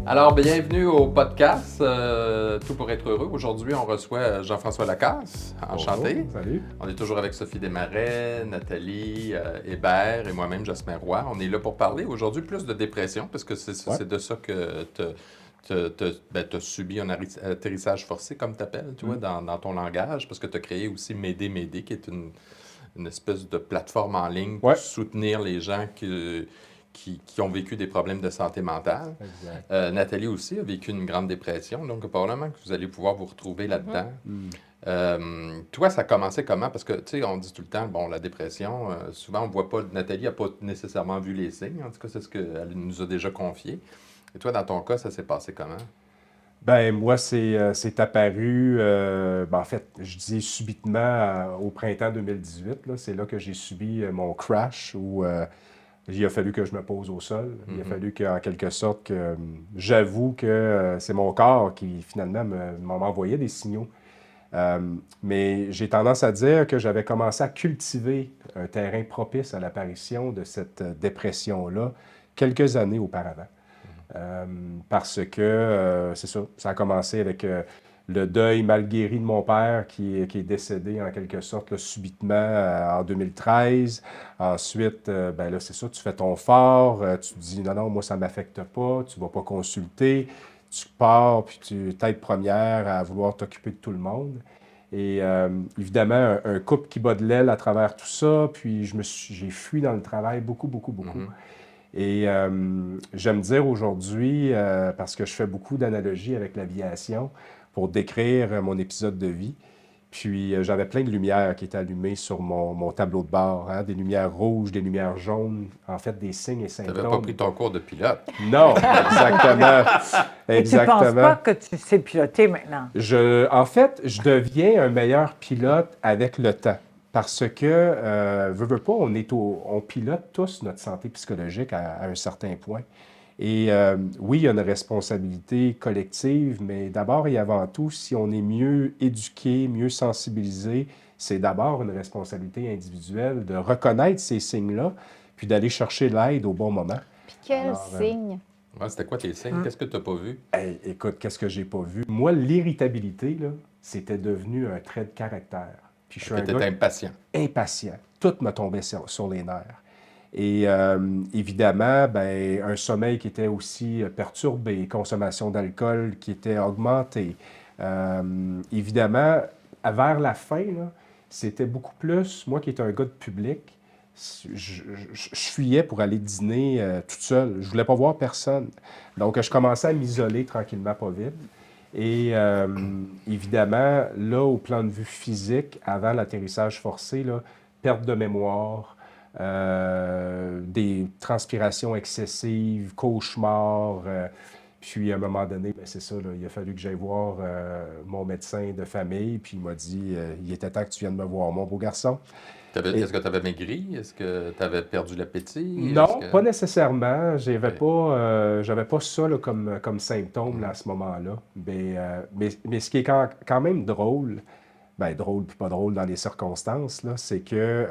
Alors, bienvenue au podcast Tout pour être heureux. Aujourd'hui, on reçoit Jean-François Lacasse. Enchanté. Bonjour, salut. On est toujours avec Sophie Desmarais, Nathalie Hébert et moi-même, Jasmin Roy. On est là pour parler aujourd'hui plus de dépression parce que c'est de ça que tu as subi un atterrissage forcé, comme tu appelles, tu vois, dans ton langage, parce que tu as créé aussi M'aider, qui est une espèce de plateforme en ligne pour Ouais. soutenir les gens qui ont vécu des problèmes de santé mentale. Exact. Nathalie aussi a vécu une grande dépression, donc probablement que vous allez pouvoir vous retrouver là-dedans. Toi, ça a commencé comment? Parce que, tu sais, on dit tout le temps, bon, la dépression, souvent on voit pas, Nathalie n'a pas nécessairement vu les signes, en tout cas, c'est ce qu'elle nous a déjà confié. Et toi, dans ton cas, ça s'est passé comment? Ben moi, c'est apparu, en fait, je dis subitement au printemps 2018. Là, c'est là que j'ai subi mon crash où il a fallu que je me pose au sol. Il a fallu qu'en quelque sorte que j'avoue que c'est mon corps qui finalement m'envoyait des signaux. Mais j'ai tendance à dire que j'avais commencé à cultiver un terrain propice à l'apparition de cette dépression-là quelques années auparavant. Parce que, c'est ça, ça a commencé avec le deuil mal guéri de mon père qui est décédé en quelque sorte là, subitement en 2013. Ensuite, ben là, c'est ça, tu fais ton fort, tu te dis non, non, moi ça ne m'affecte pas, tu ne vas pas consulter, tu pars, puis tu tête première à vouloir t'occuper de tout le monde. Et évidemment, un couple qui bat de l'aile à travers tout ça, puis j'ai fui dans le travail beaucoup, beaucoup, beaucoup. Et j'aime dire aujourd'hui, parce que je fais beaucoup d'analogies avec l'aviation pour décrire mon épisode de vie, puis j'avais plein de lumières qui étaient allumées sur mon tableau de bord, hein, des lumières rouges, des lumières jaunes, en fait des signes et Tu symptômes. n'avais pas pris ton cours de pilote. Non, exactement. Et tu ne penses pas que tu sais piloter maintenant? En fait, je deviens un meilleur pilote avec le temps. Parce que, veux pas, on pilote tous notre santé psychologique à un certain point. Et oui, il y a une responsabilité collective, mais d'abord et avant tout, si on est mieux éduqué, mieux sensibilisé, c'est d'abord une responsabilité individuelle de reconnaître ces signes-là, puis d'aller chercher l'aide au bon moment. Puis quel Alors, signe? Ouais, c'était quoi tes signes? Qu'est-ce que tu n'as pas vu? Hey, écoute, qu'est-ce que j'ai pas vu? Moi, l'irritabilité, là, c'était devenu un trait de caractère. Puis je suis un Tu étais gars impatient. impatient. Tout me tombait sur les nerfs. Et évidemment, ben, un sommeil qui était aussi perturbé, consommation d'alcool qui était augmentée. Évidemment, vers la fin, là, c'était beaucoup plus, moi qui étais un gars de public, je fuyais pour aller dîner toute seule. Je voulais pas voir personne. Donc, je commençais à m'isoler tranquillement, pas vite. Et évidemment, là, au plan de vue physique, avant l'atterrissage forcé, là, perte de mémoire, des transpirations excessives, cauchemars. Puis à un moment donné, ben, c'est ça, là, il a fallu que j'aille voir mon médecin de famille, puis il m'a dit il était temps que tu viennes me voir, mon beau garçon. Est-ce que tu avais maigri? Est-ce que tu avais perdu l'appétit? Non, Est-ce que... pas nécessairement. Ok. J'avais pas ça là, comme symptôme là, à ce moment-là. Mais ce qui est quand même drôle, ben drôle puis pas drôle dans les circonstances, là, c'est que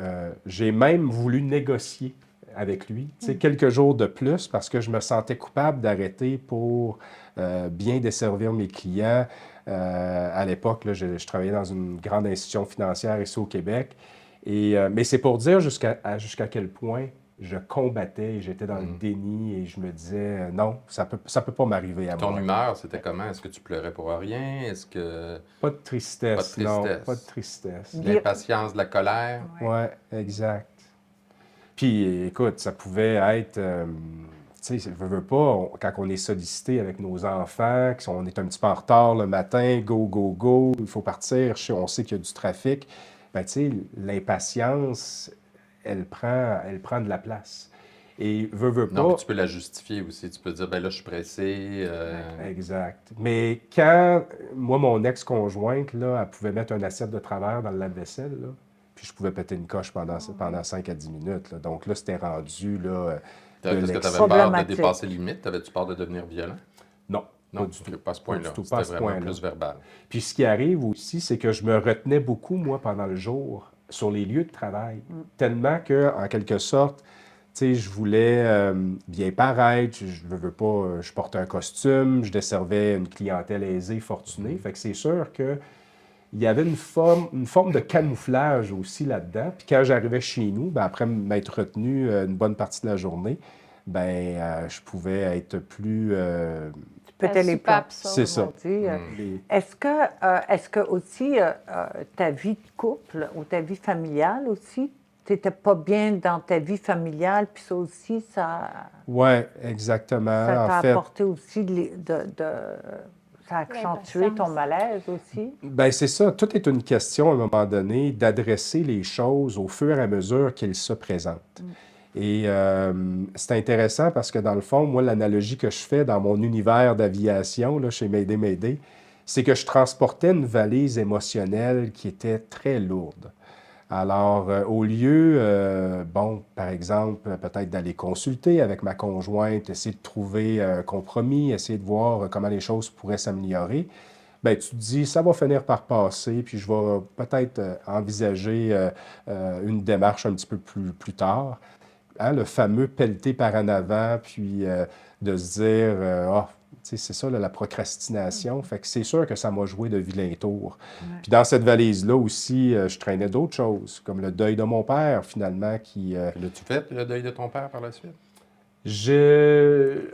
j'ai même voulu négocier avec lui, tu sais, quelques jours de plus parce que je me sentais coupable d'arrêter pour bien desservir mes clients. À l'époque, là, je travaillais dans une grande institution financière ici au Québec. Mais c'est pour dire jusqu'à quel point je combattais et j'étais dans le déni et je me disais non, ça peut pas m'arriver à Ton moi. humeur, c'était comment? Est-ce que tu pleurais pour rien? Est-ce que... Pas de tristesse, Pas de non, tristesse. pas de tristesse. De l'impatience, de la colère? Ouais, exact. Puis écoute, ça pouvait être, tu sais, veux pas, quand on est sollicité avec nos enfants, on est un petit peu en retard le matin, go, go, go, il faut partir, on sait qu'il y a du trafic, ben tu sais, l'impatience, elle prend de la place. Et veux Non, pas. puis tu peux la justifier aussi. Tu peux dire, ben là, je suis pressé. Exact. Mais quand, moi, mon ex-conjointe, là, elle pouvait mettre un assiette de travers dans le lave-vaisselle, là, puis je pouvais péter une coche pendant 5 à 10 minutes. Là. Donc là, c'était rendu, là, de Est-ce que tu avais l'excès. peur de Problématique. dépasser les limites? Avais-tu peur de devenir violent? Non, Non, pas du tout. pas à ce Pas du point-là. tout, pas à C'était ce vraiment point-là. plus verbal. Puis ce qui arrive aussi, c'est que je me retenais beaucoup, moi, pendant le jour, sur les lieux de travail. Tellement que, en quelque sorte, sais, je voulais bien paraître, je veux pas, je portais un costume, je desservais une clientèle aisée, fortunée. Fait que c'est sûr que il y avait une forme de camouflage aussi là-dedans. Puis quand j'arrivais chez nous, ben, après m'être retenu une bonne partie de la journée, ben je pouvais être plus... Peut-être les plans. C'est ça. Est-ce que aussi ta vie de couple ou ta vie familiale aussi, tu n'étais pas bien dans ta vie familiale, puis ça aussi, ça... Oui, exactement. Ça t'a En fait, apporté aussi ça a accentué ton malaise aussi? ben c'est ça. Tout est une question, à un moment donné, d'adresser les choses au fur et à mesure qu'elles se présentent. Et c'est intéressant parce que, dans le fond, moi, l'analogie que je fais dans mon univers d'aviation, là, chez Mayday, c'est que je transportais une valise émotionnelle qui était très lourde. Alors, au lieu, par exemple, peut-être d'aller consulter avec ma conjointe, essayer de trouver un compromis, essayer de voir comment les choses pourraient s'améliorer, ben tu te dis, ça va finir par passer, puis je vais peut-être envisager une démarche un petit peu plus tard. Hein, le fameux pelleter par en avant, puis de se dire, tu sais, c'est ça, là, la procrastination. Fait que c'est sûr que ça m'a joué de vilain tour. Puis dans cette valise-là aussi, je traînais d'autres choses, comme le deuil de mon père, finalement, qui... L'as-tu fait, le deuil de ton père, par la suite?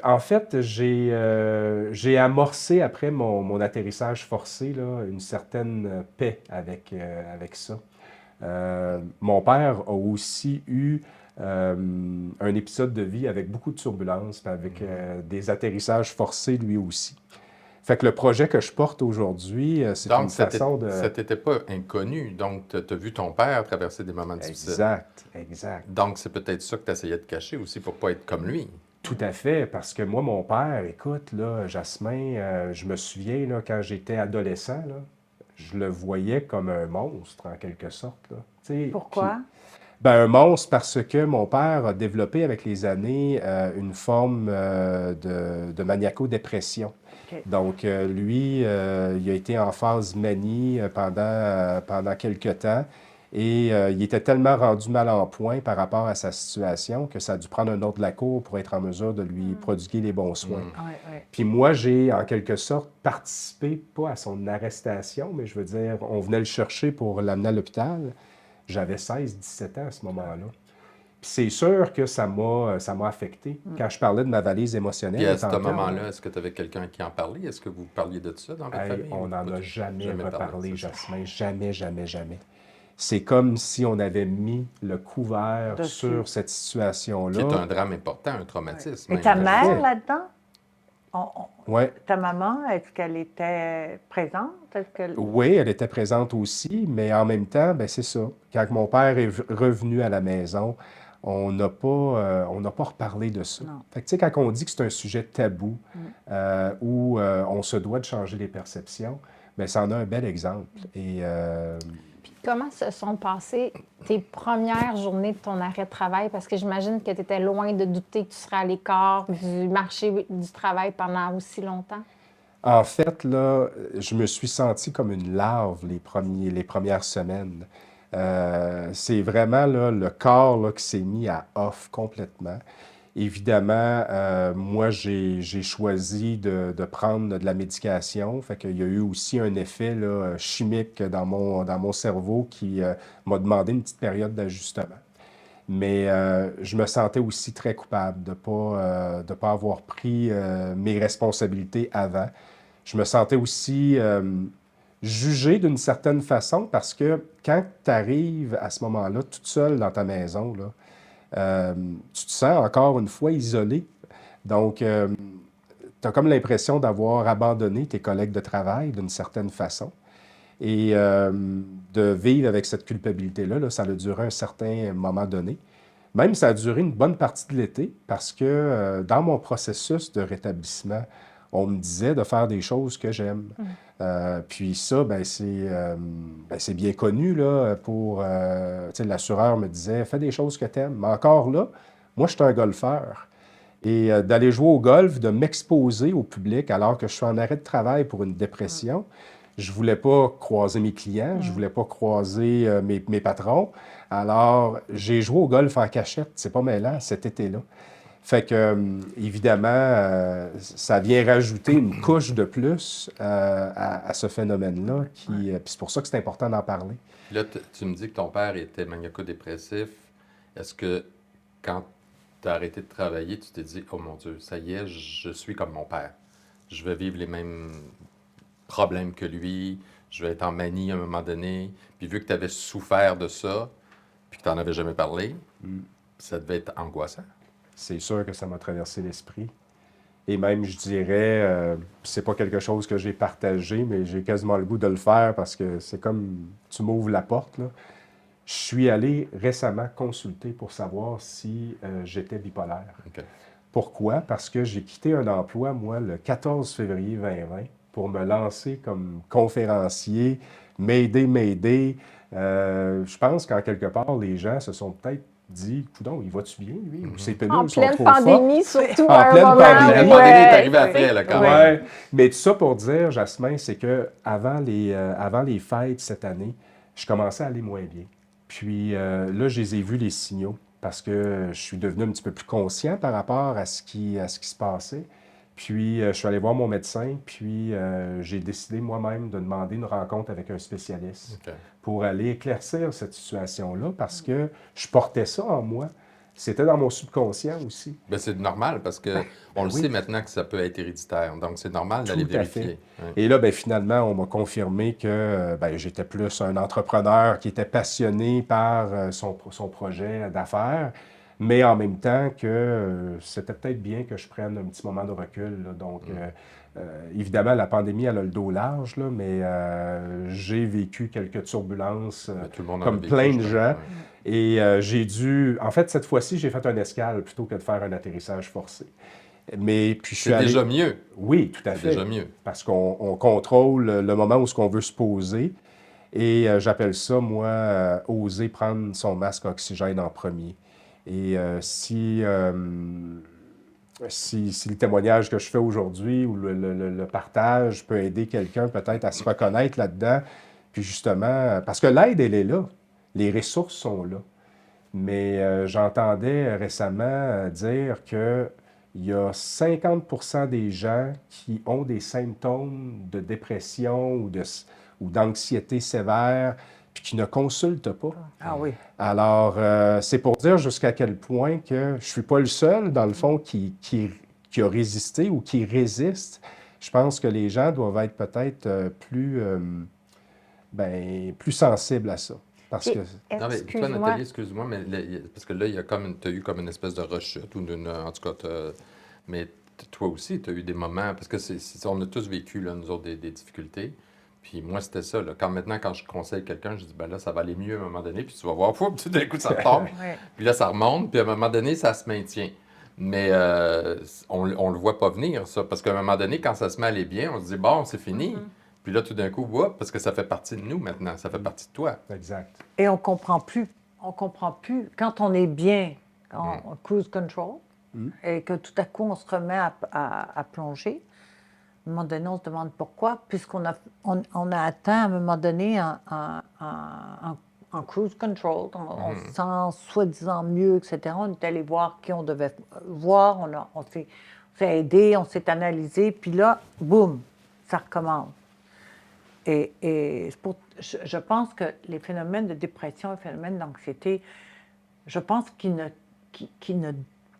En fait, j'ai amorcé, après mon atterrissage forcé, là, une certaine paix avec ça. Mon père a aussi eu un épisode de vie avec beaucoup de turbulences, puis avec des atterrissages forcés lui aussi. Fait que le projet que je porte aujourd'hui, c'est une façon de... Ça t'était pas inconnu. Donc, tu as vu ton père traverser des moments difficiles. Exact. Donc, c'est peut-être ça que tu essayais de cacher aussi pour pas être comme lui. Tout à fait, parce que moi, mon père, écoute, là, Jasmin, je me souviens, là, quand j'étais adolescent, là, je le voyais comme un monstre, en quelque sorte. Là. Pourquoi? Ben, un monstre parce que mon père a développé avec les années une forme de maniaco-dépression. OK. Donc, lui, il a été en phase manie pendant quelques temps et il était tellement rendu mal en point par rapport à sa situation que ça a dû prendre un ordre de la cour pour être en mesure de lui prodiguer les bons soins. Ouais. Puis moi, j'ai en quelque sorte participé, pas à son arrestation, mais je veux dire, on venait le chercher pour l'amener à l'hôpital. J'avais 16-17 ans à ce moment-là. Puis c'est sûr que ça m'a affecté. Quand je parlais de ma valise émotionnelle... Et à ce moment-là, est-ce que tu avais quelqu'un qui en parlait? Est-ce que vous parliez de ça dans votre famille? On n'en a jamais reparlé, c'est Jasmin. Jamais. C'est comme si on avait mis le couvert Dessus. sur cette situation-là. Qui est un drame important, un traumatisme. Et ta même. mère là-dedans? Oui. Ta maman, est-ce qu'elle était présente? Oui, elle était présente aussi, mais en même temps, ben c'est ça. Quand mon père est revenu à la maison, on n'a pas reparlé de ça. Non. Fait que, tu sais, quand on dit que c'est un sujet tabou, où on se doit de changer les perceptions, bien, ça en a un bel exemple. Et Puis comment se sont passées tes premières journées de ton arrêt de travail? Parce que j'imagine que tu étais loin de douter que tu serais à l'écart du marché du travail pendant aussi longtemps. En fait, là, je me suis senti comme une larve les premières semaines. C'est vraiment là, le corps là, qui s'est mis à off complètement. Évidemment, moi, j'ai choisi de prendre de la médication. Fait qu'il y a eu aussi un effet là, chimique dans mon cerveau qui m'a demandé une petite période d'ajustement. Mais je me sentais aussi très coupable de ne pas avoir pris mes responsabilités avant. Je me sentais aussi jugé d'une certaine façon parce que quand tu arrives à ce moment-là, toute seule dans ta maison, là, tu te sens encore une fois isolé. Donc, tu as comme l'impression d'avoir abandonné tes collègues de travail d'une certaine façon. Et de vivre avec cette culpabilité-là, là, ça a duré un certain moment donné. Même ça a duré une bonne partie de l'été parce que dans mon processus de rétablissement, on me disait de faire des choses que j'aime. Puis ça, c'est bien connu là, pour... l'assureur me disait, fais des choses que tu aimes. Mais encore là, moi, je suis un golfeur. Et d'aller jouer au golf, de m'exposer au public alors que je suis en arrêt de travail pour une dépression, Je voulais pas croiser mes clients, je voulais pas croiser mes patrons. Alors, j'ai joué au golf en cachette, c'est pas mêlant, cet été-là. Fait que, évidemment, ça vient rajouter une couche de plus à ce phénomène-là. Puis c'est pour ça que c'est important d'en parler. Là, tu me dis que ton père était maniaco-dépressif. Est-ce que quand tu as arrêté de travailler, tu t'es dit, oh mon Dieu, ça y est, je suis comme mon père. Je vais vivre les mêmes problèmes que lui. Je vais être en manie à un moment donné. Puis vu que tu avais souffert de ça, puis que tu n'en avais jamais parlé, ça devait être angoissant. C'est sûr que ça m'a traversé l'esprit. Et même, je dirais, c'est pas quelque chose que j'ai partagé, mais j'ai quasiment le goût de le faire parce que c'est comme tu m'ouvres la porte, là. Je suis allé récemment consulter pour savoir si j'étais bipolaire. OK. Pourquoi? Parce que j'ai quitté un emploi, moi, le 14 février 2020 pour me lancer comme conférencier, m'aider. Je pense qu'en quelque part, les gens se sont peut-être dit, coudonc, il va-tu bien, lui? Ou ses En pilules sont pleine trop pandémie, fortes? surtout, En à un pleine moment. pandémie. La pandémie est arrivée après, là, quand même. Ouais. Mais tout ça pour dire, Jasmin, c'est que avant les fêtes cette année, je commençais à aller moins bien. Puis là, je les ai vus, les signaux, parce que je suis devenu un petit peu plus conscient par rapport à ce qui se passait. Puis je suis allé voir mon médecin, puis j'ai décidé moi-même de demander une rencontre avec un spécialiste OK. pour aller éclaircir cette situation-là, parce que je portais ça en moi. C'était dans mon subconscient aussi. Ben, c'est normal parce que on le oui. sait maintenant que ça peut être héréditaire. Donc, c'est normal d'aller Tout à fait. vérifier. Ouais. Et là, ben, finalement, on m'a confirmé que j'étais plus un entrepreneur qui était passionné par son projet d'affaires, mais en même temps que c'était peut-être bien que je prenne un petit moment de recul, là. Donc, évidemment, la pandémie, elle a le dos large, là, mais j'ai vécu quelques turbulences Ben, tout le monde en a comme vécu, plein de je gens. pense. Ouais. Et j'ai dû... En fait, cette fois-ci, j'ai fait un escale plutôt que de faire un atterrissage forcé. Mais puis je suis C'est allé... déjà mieux. Oui, tout à C'est fait. déjà mieux. Parce qu'on contrôle le moment où ce qu'on veut se poser. Et j'appelle ça, moi, oser prendre son masque à oxygène en premier. Et si le témoignage que je fais aujourd'hui ou le partage peut aider quelqu'un peut-être à se reconnaître là-dedans, puis justement, parce que l'aide, elle est là. Les ressources sont là. Mais j'entendais récemment dire que il y a 50% des gens qui ont des symptômes de dépression ou d'anxiété sévère, puis qui ne consultent pas. Ah oui. Alors, c'est pour dire jusqu'à quel point que je ne suis pas le seul, dans le fond, qui a résisté ou qui résiste. Je pense que les gens doivent être peut-être plus sensibles à ça. Parce que... Non, mais toi, Excuse-moi. Nathalie, excuse-moi, mais parce que là, tu as eu comme une espèce de rechute ou en tout cas, mais toi aussi, tu as eu des moments, parce que on a tous vécu, là, nous autres, des difficultés. Puis moi, c'était ça. Là. Quand je conseille quelqu'un, je dis, ben là, ça va aller mieux à un moment donné, puis tu vas voir, puis tout d'un coup, ça tombe. Ouais. Puis là, ça remonte, puis à un moment donné, ça se maintient. Mais on le voit pas venir, ça, parce qu'à un moment donné, quand ça se met à aller bien, on se dit, bon, c'est fini. Puis là, tout d'un coup, parce que ça fait partie de nous maintenant, ça fait partie de toi. Exact. Et on comprend plus. On comprend plus. Quand on est bien en cruise control et que tout à coup, on se remet à plonger, à un moment donné, on se demande pourquoi, puisqu'on a atteint à un moment donné en cruise control, on se sent soi-disant mieux, etc. On est allé voir qui on devait voir, on s'est aidé, on s'est analysé, puis là, boum, ça recommence. Et je pense que les phénomènes de dépression, les phénomènes d'anxiété, je pense qu'ils ne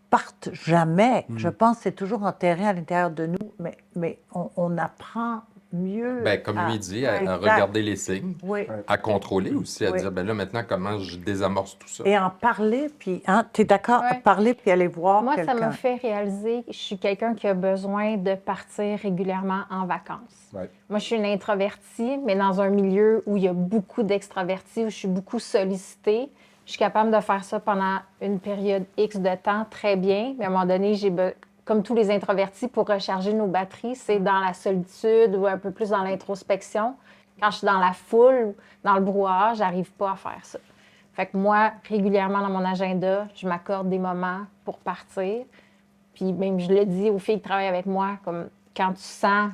partent jamais. Je pense que c'est toujours enterré à l'intérieur de nous, mais on apprend mieux. Ben, comme lui dit, à Exact. regarder les signes, Oui. à contrôler aussi, à Oui. dire, ben là, maintenant, comment je désamorce tout ça. Et en parler, puis, tu es d'accord? Ouais. Parler, puis aller voir Moi, ça quelqu'un. m'a fait réaliser que je suis quelqu'un qui a besoin de partir régulièrement en vacances. Ouais. Moi, je suis une introvertie, mais dans un milieu où il y a beaucoup d'extravertis, où je suis beaucoup sollicitée. Je suis capable de faire ça pendant une période X de temps très bien, mais à un moment donné, comme tous les introvertis, pour recharger nos batteries, c'est dans la solitude ou un peu plus dans l'introspection. Quand je suis dans la foule, dans le brouhaha, j'arrive pas à faire ça. Fait que moi, régulièrement dans mon agenda, je m'accorde des moments pour partir. Puis même, je le dis aux filles qui travaillent avec moi, comme quand tu sens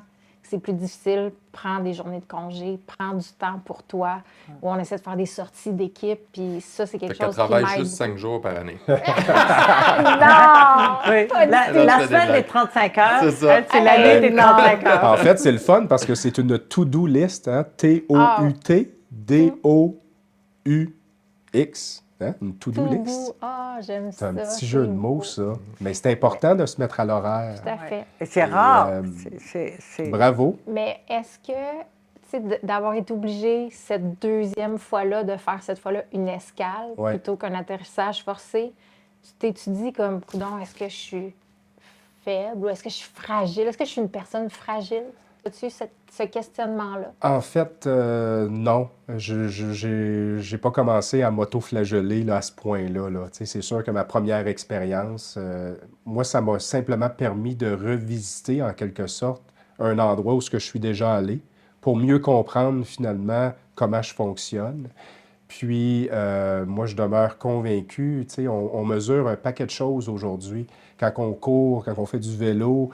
c'est plus difficile, prends des journées de congé, prends du temps pour toi, ou on essaie de faire des sorties d'équipe, puis ça, c'est quelque Fait qu'elle chose qui travaille m'aide. juste 5 jours par année. Non! Oui. Pas La, du tout. la Je fais des semaine des blagues. 35 heures, C'est ça. elle, c'est l'année des Non. 35 heures. En fait, c'est le fun parce que c'est une to-do list, hein? T-O-U-T-D-O-U-X. Hein? Une to-do Tout list. doux. Ah, j'aime C'est ça. un petit jeu de mots, beau. ça. Mais c'est important de se mettre à l'horaire. Tout à fait. Et c'est rare. euh, C'est- Bravo. Mais est-ce que, tu sais, d'avoir été obligé cette deuxième fois-là de faire cette fois-là une escale Ouais. plutôt qu'un atterrissage forcé, tu t'étudies comme, coudonc, est-ce que je suis faible ou est-ce que je suis fragile? Est-ce que je suis une personne fragile? As-tu eu ce questionnement-là? En fait, non. J'ai pas commencé à m'auto-flageller là, à ce point-là. Là. Tu sais, c'est sûr que ma première expérience, moi, ça m'a simplement permis de revisiter en quelque sorte un endroit où ce que je suis déjà allé pour mieux comprendre finalement comment je fonctionne. Puis, moi, je demeure convaincu, tu sais, on mesure un paquet de choses aujourd'hui. Quand on court, quand on fait du vélo,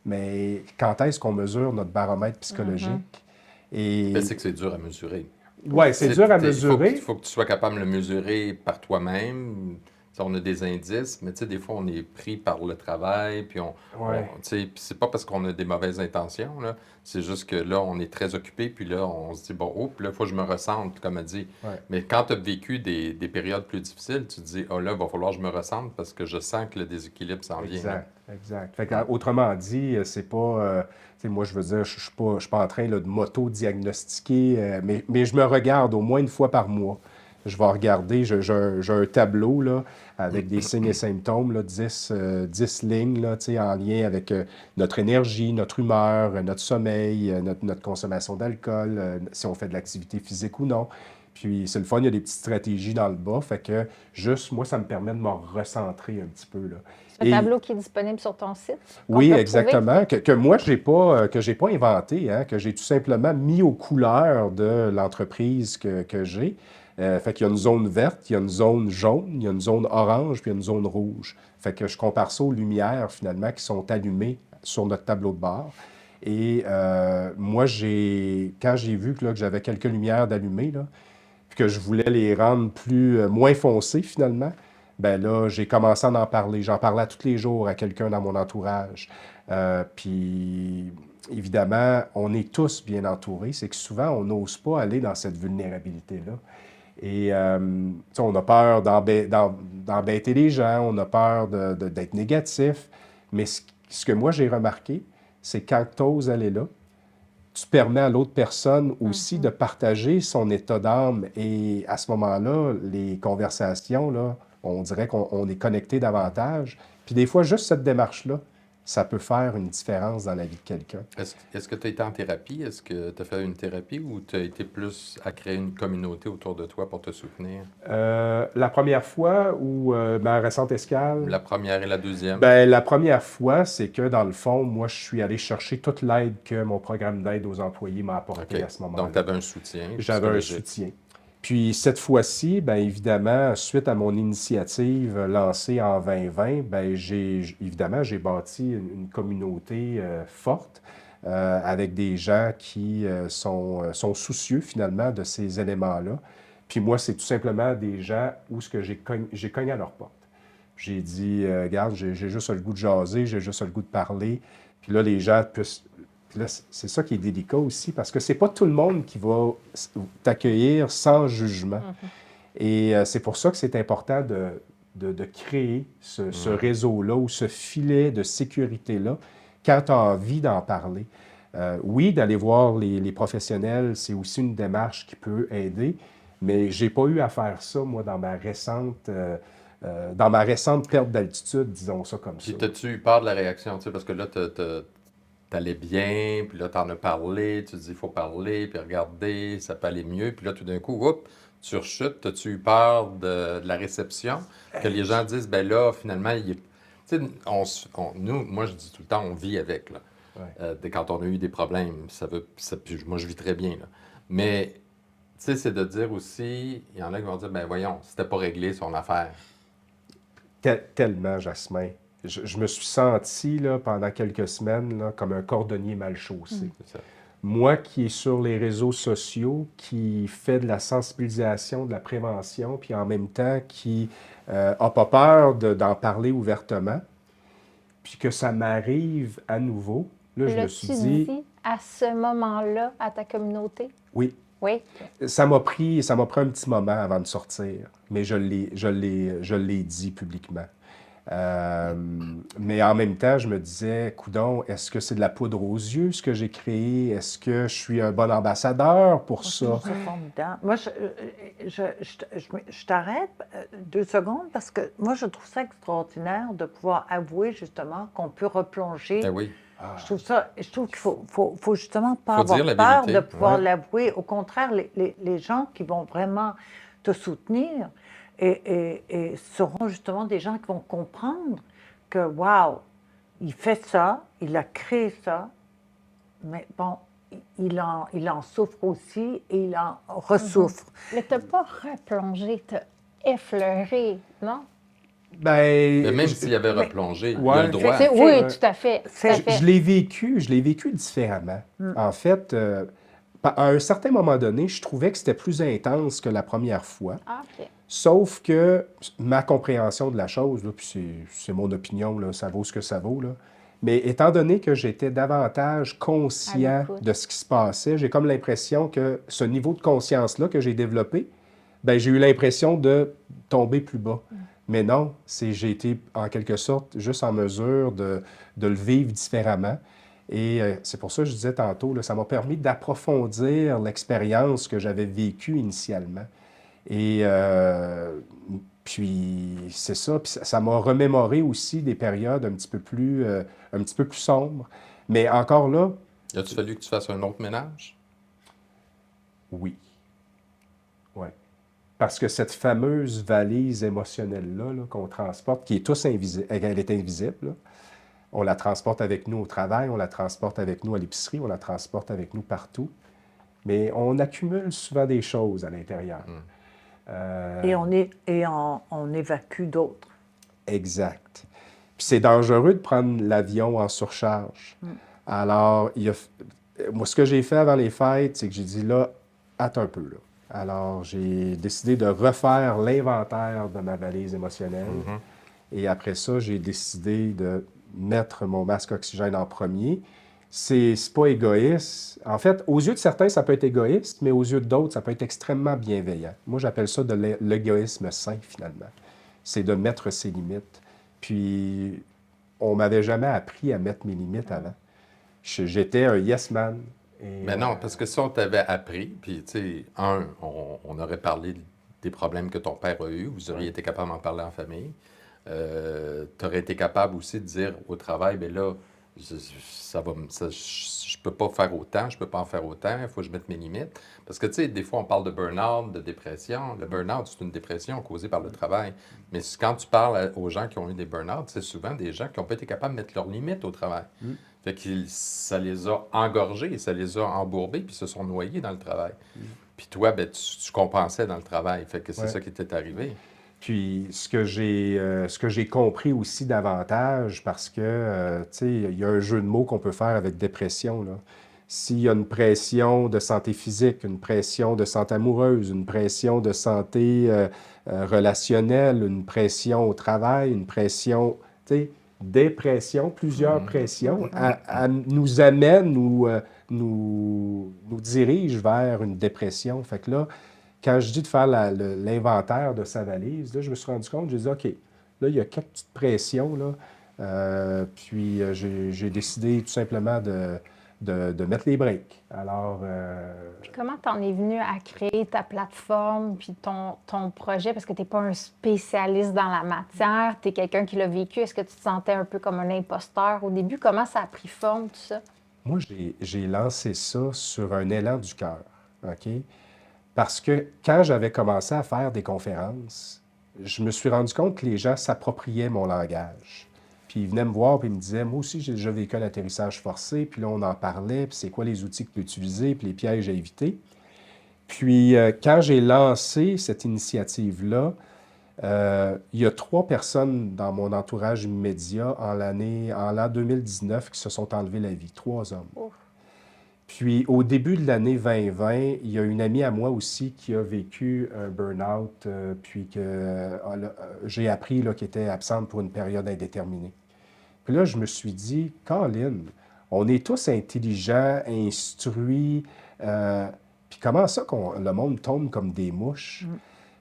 mais quand est-ce qu'on mesure notre baromètre psychologique? Et Mais c'est que c'est dur à mesurer. ouais, c'est dur à mesurer. Il faut que tu sois capable de le mesurer par toi-même. Tu sais, on a des indices, mais tu sais, des fois, on est pris par le travail, puis Ouais. tu sais, puis c'est pas parce qu'on a des mauvaises intentions, là. C'est juste que là, on est très occupé, puis là, on se dit, bon, oh, puis là, il faut que je me ressente, comme elle dit. Ouais. Mais quand tu as vécu des périodes plus difficiles, tu te dis, oh là, il va falloir que je me ressente parce que je sens que le déséquilibre s'en vient. là. Exact. Fait que, autrement dit, c'est pas. Tu sais, moi, je veux dire, je suis pas en train là, de m'auto-diagnostiquer, mais je me regarde au moins une fois par mois. Je vais regarder, j'ai un tableau là, avec des signes et symptômes, là, 10 lignes là, tu sais, en lien avec notre énergie, notre humeur, notre sommeil, notre consommation d'alcool, si on fait de l'activité physique ou non. Puis c'est le fun, il y a des petites stratégies dans le bas, fait que juste, moi, ça me permet de me recentrer un petit peu. Là. Un Et- tableau qui est disponible sur ton site? qu'on oui, peut retrouver? exactement. Que moi, que j'ai pas inventé, hein, que j'ai tout simplement mis aux couleurs de l'entreprise que j'ai. Fait qu'il y a une zone verte, il y a une zone jaune, il y a une zone orange, puis il y a une zone rouge. Fait que je compare ça aux lumières, finalement, qui sont allumées sur notre tableau de bord. Et moi, quand j'ai vu que j'avais quelques lumières d'allumées, là, puis que je voulais les rendre moins foncées, finalement, ben là, j'ai commencé à en parler. J'en parlais à tous les jours à quelqu'un dans mon entourage. Puis, évidemment, on est tous bien entourés. C'est que souvent, on n'ose pas aller dans cette vulnérabilité-là. Et tu sais, on a peur d'embêter les gens, on a peur d'être négatif. Mais ce que moi, j'ai remarqué, c'est quand tu oses aller là, tu permets à l'autre personne aussi de partager son état d'âme. Et à ce moment-là, les conversations, là, on dirait qu'on est connecté davantage. Puis des fois, juste cette démarche-là, ça peut faire une différence dans la vie de quelqu'un. Est-ce que tu as été en thérapie? Est-ce que tu as fait une thérapie ou tu as été plus à créer une communauté autour de toi pour te soutenir? La première fois ou ma récente escale? La première et la deuxième? Ben, la première fois, c'est que dans le fond, moi, je suis allé chercher toute l'aide que mon programme d'aide aux employés m'a apporté OK. à ce moment-là. Donc, tu avais un soutien. J'avais un psychologique. soutien. Puis cette fois-ci, bien évidemment, suite à mon initiative lancée en 2020, bien évidemment, j'ai bâti une communauté forte avec des gens qui sont soucieux finalement de ces éléments-là. Puis moi, c'est tout simplement des gens où ce que j'ai cogné à leur porte. J'ai dit, regarde, j'ai juste le goût de jaser, j'ai juste le goût de parler. Puis là, les gens puissent. Puis là, c'est ça qui est délicat aussi, parce que c'est pas tout le monde qui va t'accueillir sans jugement. Et c'est pour ça que c'est important de créer ce réseau-là ou ce filet de sécurité-là quand tu as envie d'en parler. Oui, d'aller voir les professionnels, c'est aussi une démarche qui peut aider, mais j'ai pas eu à faire ça, moi, dans ma récente perte d'altitude, disons ça comme ça. Puis, t'as-tu eu peur de la réaction? Tu sais, parce que là, t'allais bien, puis là, t'en as parlé, tu te dis, il faut parler, puis regarder, ça peut aller mieux. Puis là, tout d'un coup, oups, tu rechutes. T'as-tu eu peur de la réception? Que les gens disent, ben là, finalement, tu sais, nous, moi, je dis tout le temps, on vit avec, là. Ouais. Quand on a eu des problèmes, puis moi, je vis très bien, là. Mais, tu sais, c'est de dire aussi, il y en a qui vont dire, ben voyons, c'était pas réglé son affaire. Tellement, Jasmin. je me suis senti là, pendant quelques semaines là, comme un cordonnier mal chaussé. C'est ça. Moi qui est sur les réseaux sociaux, qui fait de la sensibilisation, de la prévention, puis en même temps qui n'a pas peur d'en parler ouvertement, puis que ça m'arrive à nouveau, là, je me suis L'as-tu dit, dit à ce moment-là à ta communauté? oui, Oui. ça m'a pris un petit moment avant de sortir, mais je l'ai dit publiquement. Mais en même temps, je me disais, coudonc, est-ce que c'est de la poudre aux yeux ce que j'ai créé? Est-ce que je suis un bon ambassadeur pour ça? C'est formidable. Moi, je t'arrête 2 secondes parce que moi, je trouve ça extraordinaire de pouvoir avouer justement qu'on peut replonger. Ben oui. Je trouve qu'il faut justement pas Faut avoir dire la peur vérité, de pouvoir ouais. l'avouer. Au contraire, les gens qui vont vraiment te soutenir et seront justement des gens qui vont comprendre que, waouh, il fait ça, il a créé ça, mais bon, il en souffre aussi et il en ressouffre. Mais t'as pas replongé, t'as effleuré, non? Mais Ben, même s'il avait replongé, il a ouais. le droit. C'est- Oui, Ouais. tout à fait. Tout à C'est- fait. je l'ai vécu différemment. En fait, à un certain moment donné, je trouvais que c'était plus intense que la première fois. Ah, OK. Sauf que ma compréhension de la chose, là, puis c'est mon opinion, là, ça vaut ce que ça vaut, là. Mais étant donné que j'étais davantage À conscient l'écoute. de ce qui se passait, j'ai comme l'impression que ce niveau de conscience-là que j'ai développé, ben, j'ai eu l'impression de tomber plus bas. Mais non, j'ai été en quelque sorte juste en mesure de le vivre différemment. Et c'est pour ça que je disais tantôt, là, ça m'a permis d'approfondir l'expérience que j'avais vécue initialement. Et puis c'est ça, puis ça m'a remémoré aussi des périodes un petit peu plus sombres. Mais encore là, As-tu fallu que tu fasses un autre ménage? oui. Ouais. Parce que cette fameuse valise émotionnelle-là là, qu'on transporte, qui est tous invisible, elle est invisible, là. On la transporte avec nous au travail, on la transporte avec nous à l'épicerie, on la transporte avec nous partout. Mais on accumule souvent des choses à l'intérieur. Et on évacue d'autres. Exact. Puis c'est dangereux de prendre l'avion en surcharge. Alors, moi, ce que j'ai fait avant les fêtes, c'est que j'ai dit là, attends un peu là. Alors, j'ai décidé de refaire l'inventaire de ma valise émotionnelle. Et après ça, j'ai décidé de mettre mon masque oxygène en premier. C'est pas égoïste. En fait, aux yeux de certains, ça peut être égoïste, mais aux yeux d'autres, ça peut être extrêmement bienveillant. Moi, j'appelle ça de l'égoïsme sain, finalement. C'est de mettre ses limites. Puis, on m'avait jamais appris à mettre mes limites avant. J'étais un yes man. Et, Mais non, parce que si on t'avait appris, puis tu sais, on aurait parlé des problèmes que ton père a eus, vous auriez été capable d'en parler en famille. Tu aurais été capable aussi de dire au travail, bien là, je peux pas faire autant, je peux pas en faire autant, il faut que je mette mes limites. Parce que, tu sais, des fois, on parle de burn-out, de dépression. Le burn-out, c'est une dépression causée par le travail. Mais quand tu parles aux gens qui ont eu des burn-out, c'est souvent des gens qui n'ont pas été capables de mettre leurs limites au travail. Fait que ça les a engorgés, ça les a embourbés, puis se sont noyés dans le travail. Puis toi, ben, tu compensais dans le travail. Fait que c'est Ouais. ça qui t'est arrivé. Puis ce que j'ai compris aussi davantage, parce que, tu sais, il y a un jeu de mots qu'on peut faire avec dépression, là. S'il y a une pression de santé physique, une pression de santé amoureuse, une pression de santé relationnelle, une pression au travail, une pression, tu sais, des pressions, plusieurs pressions, nous amènent ou nous dirigent vers une dépression. Fait que là, quand je dis de faire l'inventaire de sa valise, là, je me suis rendu compte, j'ai dit, OK, là, il y a quelques petites pressions, là. Puis j'ai décidé tout simplement de mettre les breaks. Alors, Puis comment t'en es venu à créer ta plateforme puis ton projet? Parce que t'es pas un spécialiste dans la matière, t'es quelqu'un qui l'a vécu. Est-ce que tu te sentais un peu comme un imposteur au début? Comment ça a pris forme, tout ça? moi, j'ai lancé ça sur un élan du cœur, OK? Parce que quand j'avais commencé à faire des conférences, je me suis rendu compte que les gens s'appropriaient mon langage. Puis ils venaient me voir puis ils me disaient, moi aussi, j'ai déjà vécu un atterrissage forcé, puis là, on en parlait, puis c'est quoi les outils que tu peux utiliser, puis les pièges à éviter. Puis quand j'ai lancé cette initiative-là, Il y a 3 personnes dans mon entourage immédiat en l'an 2019 qui se sont enlevés la vie, 3 hommes. Ouf. Puis au début de l'année 2020, il y a une amie à moi aussi qui a vécu un burn-out, puis que j'ai appris qu'elle était absente pour une période indéterminée. Puis là, je me suis dit, Colin, on est tous intelligents, instruits, puis comment ça le monde tombe comme des mouches?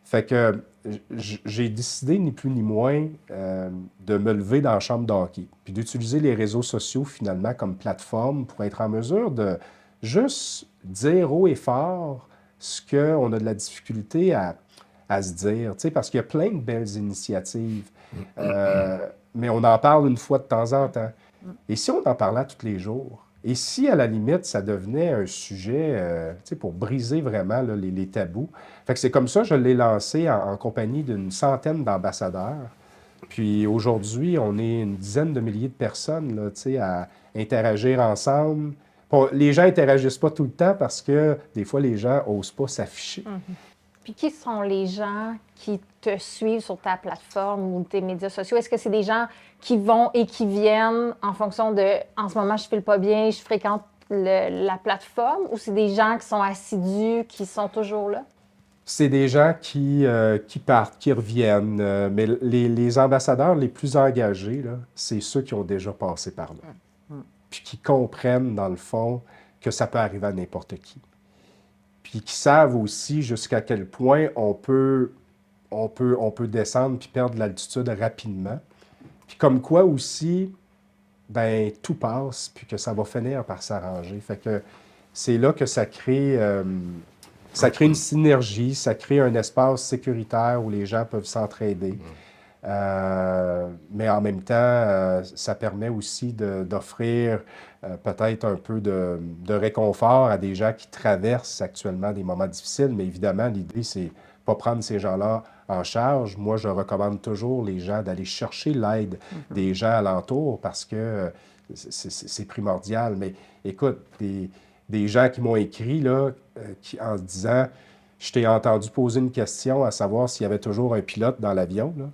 Fait que j'ai décidé, ni plus ni moins, de me lever dans la chambre d'hockey, puis d'utiliser les réseaux sociaux finalement comme plateforme pour être en mesure de juste dire haut et fort ce qu'on a de la difficulté à se dire, tu sais, parce qu'il y a plein de belles initiatives, mais on en parle une fois de temps en temps. Et si on en parlait tous les jours? Et si, à la limite, ça devenait un sujet, tu sais, pour briser vraiment là, les tabous? Fait que c'est comme ça que je l'ai lancé en compagnie d'une centaine d'ambassadeurs. Puis aujourd'hui, on est une dizaine de milliers de personnes, là, tu sais, à interagir ensemble. Bon, les gens interagissent pas tout le temps parce que des fois, les gens n'osent pas s'afficher. Puis qui sont les gens qui te suivent sur ta plateforme ou tes médias sociaux? Est-ce que c'est des gens qui vont et qui viennent en fonction de « en ce moment, je ne file pas bien, je fréquente la plateforme » ou c'est des gens qui sont assidus, qui sont toujours là? C'est des gens qui partent, qui reviennent, mais les ambassadeurs les plus engagés, là, c'est ceux qui ont déjà passé par là, puis qui comprennent, dans le fond, que ça peut arriver à n'importe qui. Puis qui savent aussi jusqu'à quel point on peut descendre puis perdre de l'altitude rapidement. Puis comme quoi aussi, ben tout passe, puis que ça va finir par s'arranger. Fait que c'est là que ça crée une synergie, ça crée un espace sécuritaire où les gens peuvent s'entraider. Mais en même temps, ça permet aussi d'offrir peut-être un peu de réconfort à des gens qui traversent actuellement des moments difficiles. Mais évidemment, l'idée, c'est pas prendre ces gens-là en charge. Moi, je recommande toujours les gens d'aller chercher l'aide des gens alentours parce que c'est primordial. Mais écoute, des gens qui m'ont écrit là, en se disant, je t'ai entendu poser une question à savoir s'il y avait toujours un pilote dans l'avion, là.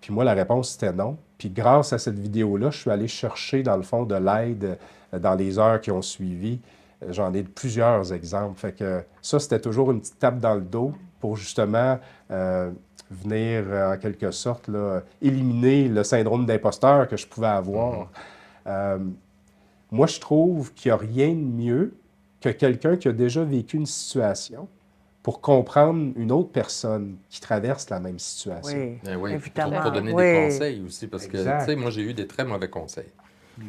Puis moi, la réponse, c'était non. Puis grâce à cette vidéo-là, je suis allé chercher, dans le fond, de l'aide dans les heures qui ont suivi. J'en ai plusieurs exemples. Fait que ça, c'était toujours une petite tape dans le dos pour justement venir, en quelque sorte, là, éliminer le syndrome d'imposteur que je pouvais avoir. Moi, je trouve qu'il n'y a rien de mieux que quelqu'un qui a déjà vécu une situation pour comprendre une autre personne qui traverse la même situation. Oui, Ben oui, évidemment. pour donner Oui. des conseils aussi, parce que, Exact. tu sais, moi, j'ai eu des très mauvais conseils.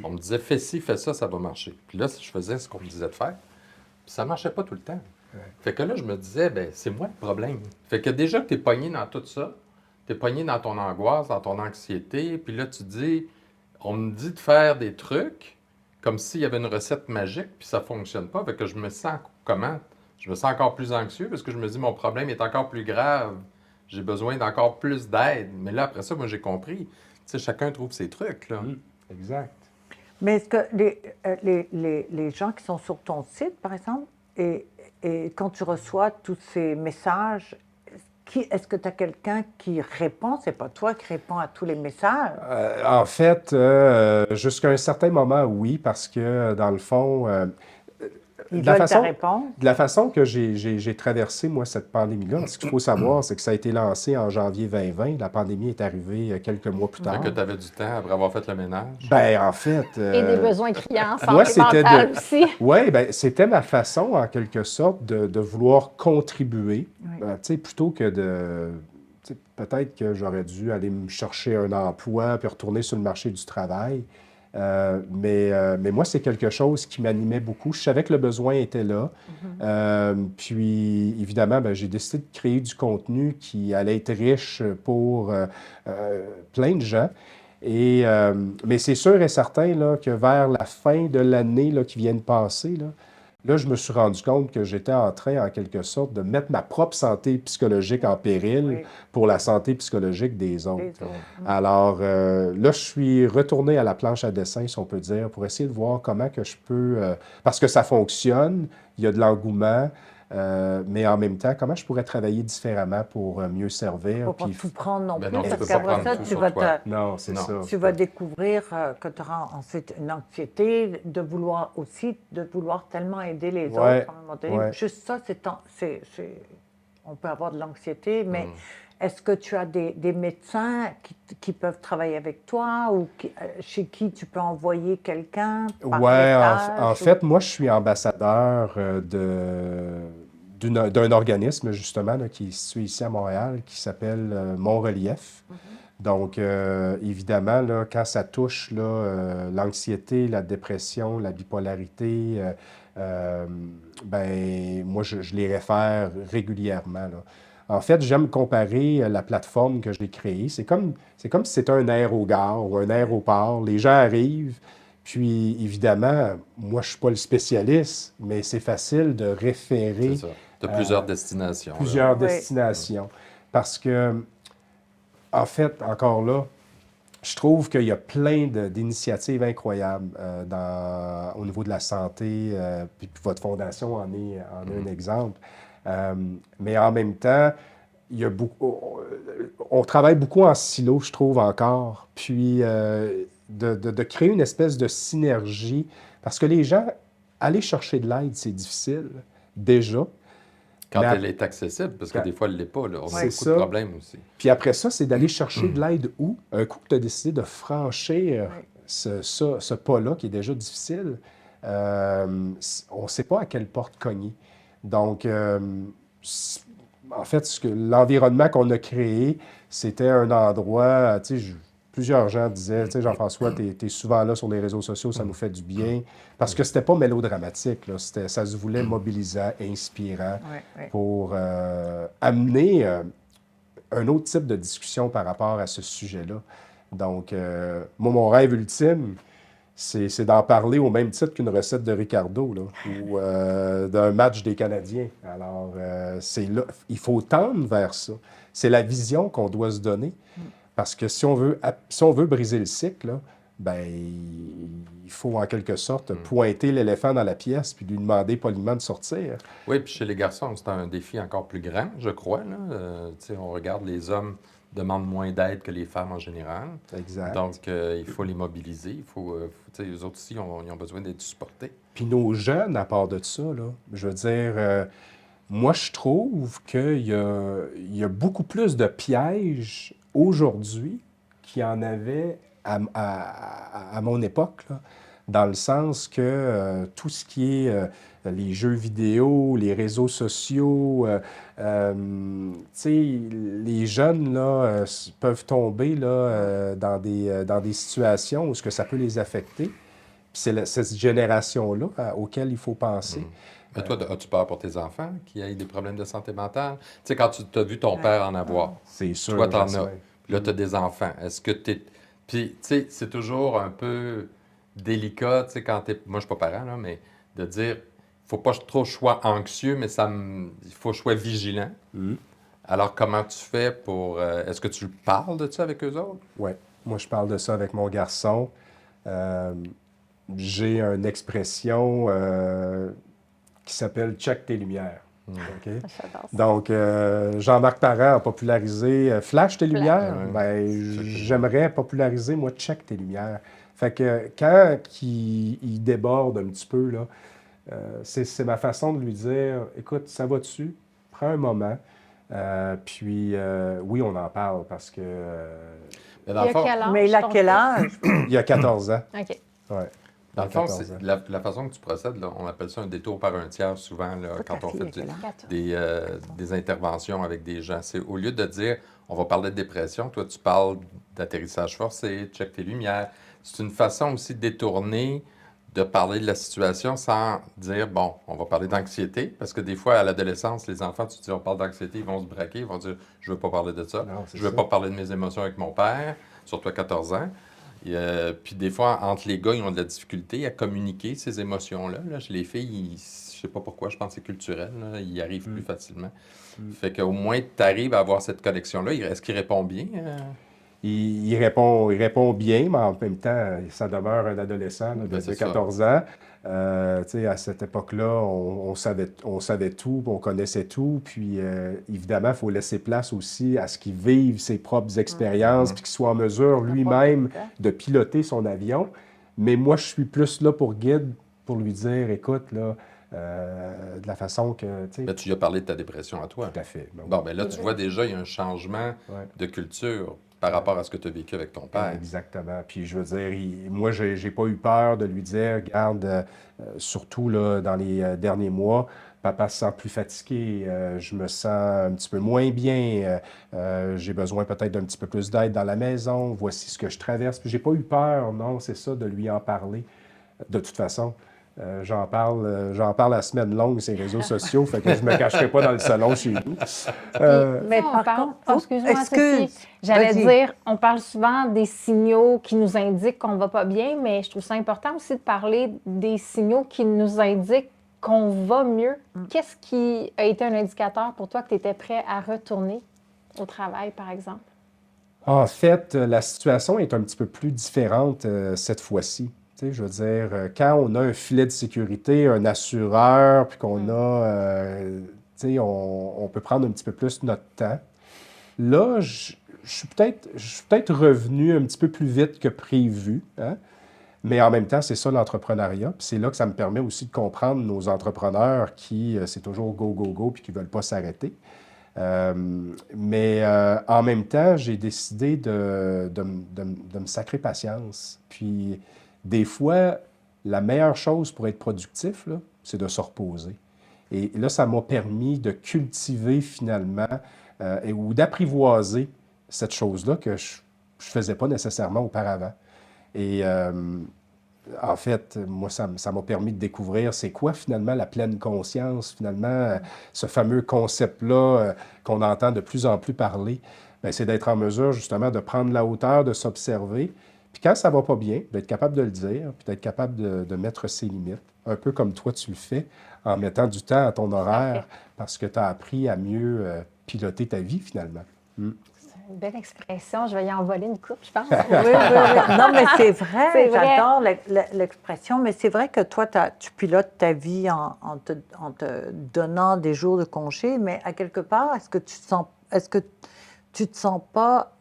On me disait, fais ci, fais ça, ça va marcher. Puis là, je faisais ce qu'on me disait de faire, puis ça marchait pas tout le temps. Fait que là, je me disais, ben c'est moi le problème. Fait que déjà que tu es pogné dans tout ça, tu es pogné dans ton angoisse, dans ton anxiété, puis là, tu dis, on me dit de faire des trucs comme s'il y avait une recette magique, puis ça fonctionne pas. Fait que je me sens comment? Je me sens encore plus anxieux parce que je me dis, mon problème est encore plus grave. J'ai besoin d'encore plus d'aide. Mais là, après ça, moi, j'ai compris. Tu sais, chacun trouve ses trucs, là. Exact. Mais est-ce que les gens qui sont sur ton site, par exemple, et quand tu reçois tous ces messages, est-ce que tu as quelqu'un qui répond? C'est pas toi qui réponds à tous les messages? En fait, jusqu'à un certain moment, oui, parce que, dans le fond, Ils de la veulent ta façon, réponse? de la façon que j'ai traversé, moi, cette pandémie-là, ce qu'il faut savoir, c'est que ça a été lancé en janvier 2020. La pandémie est arrivée quelques mois plus Fait tard. que tu avais du temps après avoir fait le ménage. Ben, en fait... Et des besoins criants, moi, santé c'était mentale aussi. Oui, ben, c'était ma façon, en quelque sorte, de vouloir contribuer, Oui. tu sais, plutôt que de... tu sais, peut-être que j'aurais dû aller me chercher un emploi puis retourner sur le marché du travail. Mais moi, c'est quelque chose qui m'animait beaucoup. Je savais que le besoin était là. Puis, évidemment, ben, j'ai décidé de créer du contenu qui allait être riche pour plein de gens. Mais c'est sûr et certain là, que vers la fin de l'année là, qui vient de passer, là, je me suis rendu compte que j'étais en train, en quelque sorte, de mettre ma propre santé psychologique en péril Oui. pour la santé psychologique des autres. Les autres. Alors, là, je suis retourné à la planche à dessin, si on peut dire, pour essayer de voir comment que je peux... parce que ça fonctionne, il y a de l'engouement, Mais en même temps, comment je pourrais travailler différemment pour mieux servir? Faut pas tout prendre non Ben plus, non, tu parce peux pas qu'après prendre ça, tout tu sur vas toi. Non, c'est Non. ça. tu vas découvrir que tu auras ensuite une anxiété de vouloir tellement aider les Ouais, autres à un moment donné. ouais. Juste ça, on peut avoir de l'anxiété, mais est-ce que tu as des médecins qui peuvent travailler avec toi ou chez qui tu peux envoyer quelqu'un par Ouais, message? en fait, moi, je suis ambassadeur d'un organisme, justement, là, qui est situé ici à Montréal, qui s'appelle Mont Relief. Donc, évidemment, là, quand ça touche là, l'anxiété, la dépression, la bipolarité, euh, ben, moi, je les réfère régulièrement, là. En fait, j'aime comparer la plateforme que j'ai créée. C'est comme si c'était un aérogare ou un aéroport. Les gens arrivent, puis évidemment, moi, je ne suis pas le spécialiste, mais c'est facile de C'est référer ça. Tu as plusieurs destinations. là. plusieurs Oui. destinations. Parce que, en fait, encore là, je trouve qu'il y a plein d'initiatives incroyables au niveau de la santé, puis votre fondation en est un exemple. Mais en même temps, il y a on travaille beaucoup en silo, je trouve encore. Puis de créer une espèce de synergie, parce que les gens, aller chercher de l'aide, c'est difficile, déjà. Quand Mais elle est accessible, parce que quand- des fois, elle ne l'est pas. Là. On a C'est beaucoup de ça. problèmes aussi. Puis après ça, c'est d'aller chercher de l'aide où? Un coup que tu as décidé de franchir ce pas-là qui est déjà difficile, on ne sait pas à quelle porte cogner. Donc, en fait, l'environnement qu'on a créé, c'était un endroit, tu sais, plusieurs gens disaient, tu sais, Jean-François, tu es souvent là sur les réseaux sociaux, ça nous fait du bien. Parce que c'était pas mélodramatique, là, ça se voulait mobilisant, inspirant Oui, oui. pour amener un autre type de discussion par rapport à ce sujet-là. Donc, moi, mon rêve ultime, c'est d'en parler au même titre qu'une recette de Ricardo, là, ou d'un match des Canadiens. Alors, c'est là, il faut tendre vers ça. C'est la vision qu'on doit se donner. Parce que si on veut briser le cycle, là, ben, il faut en quelque sorte pointer l'éléphant dans la pièce puis lui demander poliment de sortir. Oui, puis chez les garçons, c'est un défi encore plus grand, je crois. Là. Tu sais, on regarde, les hommes demandent moins d'aide que les femmes en général. Exact. Donc, il faut les mobiliser. Il faut, tu sais, eux autres aussi, ils ont besoin d'être supportés. Puis nos jeunes, à part de ça, là, je veux dire, moi, je trouve il y a beaucoup plus de pièges aujourd'hui qu'il y en avait à mon époque, là, dans le sens que tout ce qui est les jeux vidéo, les réseaux sociaux, tu sais, les jeunes là, peuvent tomber là, dans des situations où ce que ça peut les affecter. Puis c'est cette génération-là auquel il faut penser. Mais toi, as-tu peur pour tes enfants qui aient des problèmes de santé mentale? Tu sais, quand tu as vu ton père en avoir, C'est sûr, toi, t'en as. Jasmin. Puis là, tu as des enfants. Est-ce que tu es. Puis, tu sais, c'est toujours un peu délicat, tu sais, quand tu es. Moi, je suis pas parent, là, mais de dire, faut pas trop que je sois anxieux, mais il faut que je sois vigilant. Alors, comment tu fais pour. Est-ce que tu parles de ça avec eux autres? Oui, moi je parle de ça avec mon garçon. J'ai une expression qui s'appelle check tes lumières. OK? J'adore ça. Donc, Jean-Marc Parent a popularisé flash tes lumières. Ouais. Ben, j'aimerais populariser, moi, check tes lumières. Fait que quand il déborde un petit peu, là, c'est ma façon de lui dire écoute, ça va dessus, prends un moment. Puis, oui, on en parle parce que Mais Il dans y le a fond, quel âge? Mais il a ton quel fils? âge? il y a 14 ans. OK. Ouais. dans le fond, 14 c'est ans. la façon que tu procèdes, là, on appelle ça un détour par un tiers souvent, là, Toi, ta quand on fille, fait à quel âge? 14. des interventions avec des gens. C'est au lieu de dire, on va parler de dépression, toi, tu parles d'atterrissage forcé, check tes lumières. C'est une façon aussi détournée de parler de la situation sans dire, bon, on va parler d'anxiété, parce que des fois, à l'adolescence, les enfants, tu dis, on parle d'anxiété, ils vont se braquer, ils vont dire, je veux pas parler de ça, Non, c'est je veux ça. pas parler de mes émotions avec mon père, surtout à 14 ans. Et, puis des fois, entre les gars, ils ont de la difficulté à communiquer ces émotions-là. Là. Chez les filles, je sais pas pourquoi, je pense que c'est culturel, là, ils y arrivent plus facilement. Fait qu'au moins, tu arrives à avoir cette connexion-là. Est-ce qu'il répond bien? il répond bien, mais en même temps, ça demeure un adolescent là, Ben, de c'est ça. 14 ans. Tu sais, à cette époque-là, on savait tout, on connaissait tout. Puis, évidemment, il faut laisser place aussi à ce qu'il vive ses propres expériences, puis qu'il soit en mesure lui-même de piloter son avion. Mais moi, je suis plus là pour guide, pour lui dire, écoute, là, de la façon que, tu sais, Là, tu lui as parlé de ta dépression à toi. tout à fait. Ben oui. Bon, ben là, tu vois déjà, il y a un changement Ouais. de culture par rapport à ce que tu as vécu avec ton père. Exactement. Puis je veux dire, moi, j'ai pas eu peur de lui dire, regarde, surtout là, dans les derniers mois, papa se sent plus fatigué, je me sens un petit peu moins bien, j'ai besoin peut-être d'un petit peu plus d'aide dans la maison, voici ce que je traverse. Puis j'ai pas eu peur, non, c'est ça, de lui en parler. De toute façon, j'en parle la semaine longue sur les réseaux sociaux, fait que je me cacherai pas dans le salon chez nous. Mais Ça, on par parle- contre, Oh, excuse-moi, excuse. Sophie. J'allais Vas-y. dire, on parle souvent des signaux qui nous indiquent qu'on va pas bien, mais je trouve ça important aussi de parler des signaux qui nous indiquent qu'on va mieux. Qu'est-ce qui a été un indicateur pour toi que tu étais prêt à retourner au travail, par exemple? En fait, la situation est un petit peu plus différente cette fois-ci. Tu sais, je veux dire, quand on a un filet de sécurité, un assureur, puis qu'on a, tu sais, on peut prendre un petit peu plus notre temps. Là, je suis peut-être revenu un petit peu plus vite que prévu, hein? Mais en même temps, c'est ça l'entrepreneuriat. Puis c'est là que ça me permet aussi de comprendre nos entrepreneurs qui, c'est toujours go, go, go, puis qui ne veulent pas s'arrêter. Mais en même temps, j'ai décidé de me sacrer patience. Puis des fois, la meilleure chose pour être productif, là, c'est de se reposer. Et là, ça m'a permis de cultiver finalement ou d'apprivoiser cette chose-là que je ne faisais pas nécessairement auparavant. Et en fait, moi, ça m'a permis de découvrir c'est quoi finalement la pleine conscience, finalement, ce fameux concept-là qu'on entend de plus en plus parler. Bien, c'est d'être en mesure justement de prendre la hauteur, de s'observer. Puis quand ça va pas bien, d'être capable de le dire, puis d'être capable de mettre ses limites. Un peu comme toi, tu le fais, en mettant du temps à ton horaire, parce que tu as appris à mieux piloter ta vie finalement. Une belle expression. Je vais y envoler une coupe, je pense. Oui, oui, oui. Non, mais c'est vrai. C'est vrai. J'adore l'expression, mais c'est vrai que toi, tu pilotes ta vie en te donnant des jours de congé, mais à quelque part, est-ce que tu te sens pas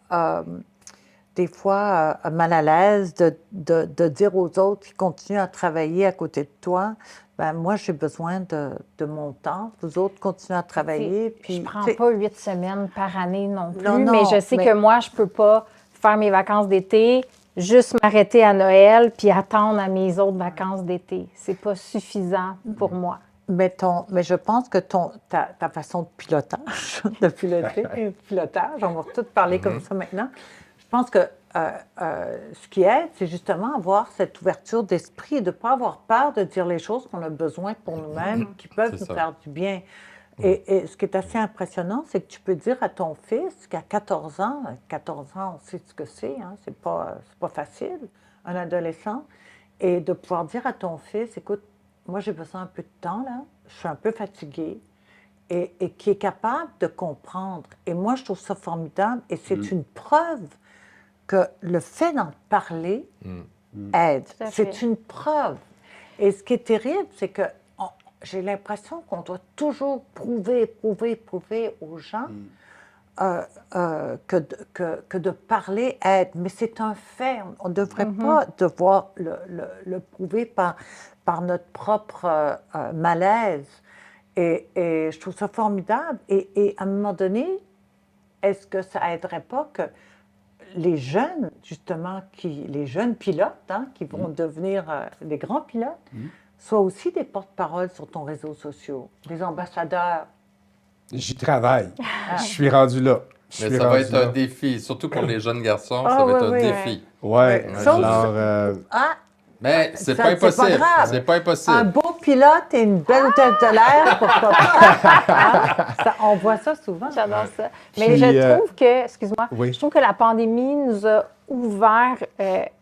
des fois mal à l'aise de dire aux autres qui continuent à travailler à côté de toi, ben moi, j'ai besoin de mon temps, vous autres continuez à travailler. Puis, Je ne prends tu sais, pas 8 semaines par année non plus, Non, non, mais je sais mais- que moi, je ne peux pas faire mes vacances d'été, juste m'arrêter à Noël puis attendre à mes autres vacances d'été. C'est pas suffisant pour moi. Mais je pense que ta façon de pilotage, pilotage, on va tout parler comme ça maintenant. Je pense que ce qui aide, c'est justement avoir cette ouverture d'esprit et de ne pas avoir peur de dire les choses qu'on a besoin pour nous-mêmes, qui peuvent C'est nous ça. faire du bien. Et ce qui est assez impressionnant, c'est que tu peux dire à ton fils qu'à 14 ans, on sait ce que c'est, hein, c'est pas facile, un adolescent, et de pouvoir dire à ton fils, écoute, moi j'ai besoin un peu de temps, là, je suis un peu fatiguée, et qui est capable de comprendre. Et moi, je trouve ça formidable, et c'est une preuve que le fait d'en parler aide. Tout à fait. C'est une preuve. Et ce qui est terrible, c'est que j'ai l'impression qu'on doit toujours prouver aux gens que de parler aide. Mais c'est un fait. On ne devrait pas devoir le prouver par notre propre malaise. Et je trouve ça formidable. Et à un moment donné, est-ce que ça aiderait pas que les jeunes, justement, les jeunes pilotes, hein, qui vont devenir des grands pilotes, soient aussi des porte-parole sur ton réseau social, des ambassadeurs. J'y travaille. Je suis rendu là. Je Mais suis ça va rendu être là. un défi, surtout pour les jeunes garçons, Ah, ça va ouais, être un ouais. défi. Ouais. Sauf- Alors, Mais c'est Ça, pas c'est pas impossible. grave. C'est pas Un impossible. beau pilote et une belle hôtesse de l'air, pourquoi pas? Hein? On voit ça souvent. J'adore ça. Mais Puis, je trouve que, excuse-moi, oui. je trouve que la pandémie nous a ouvert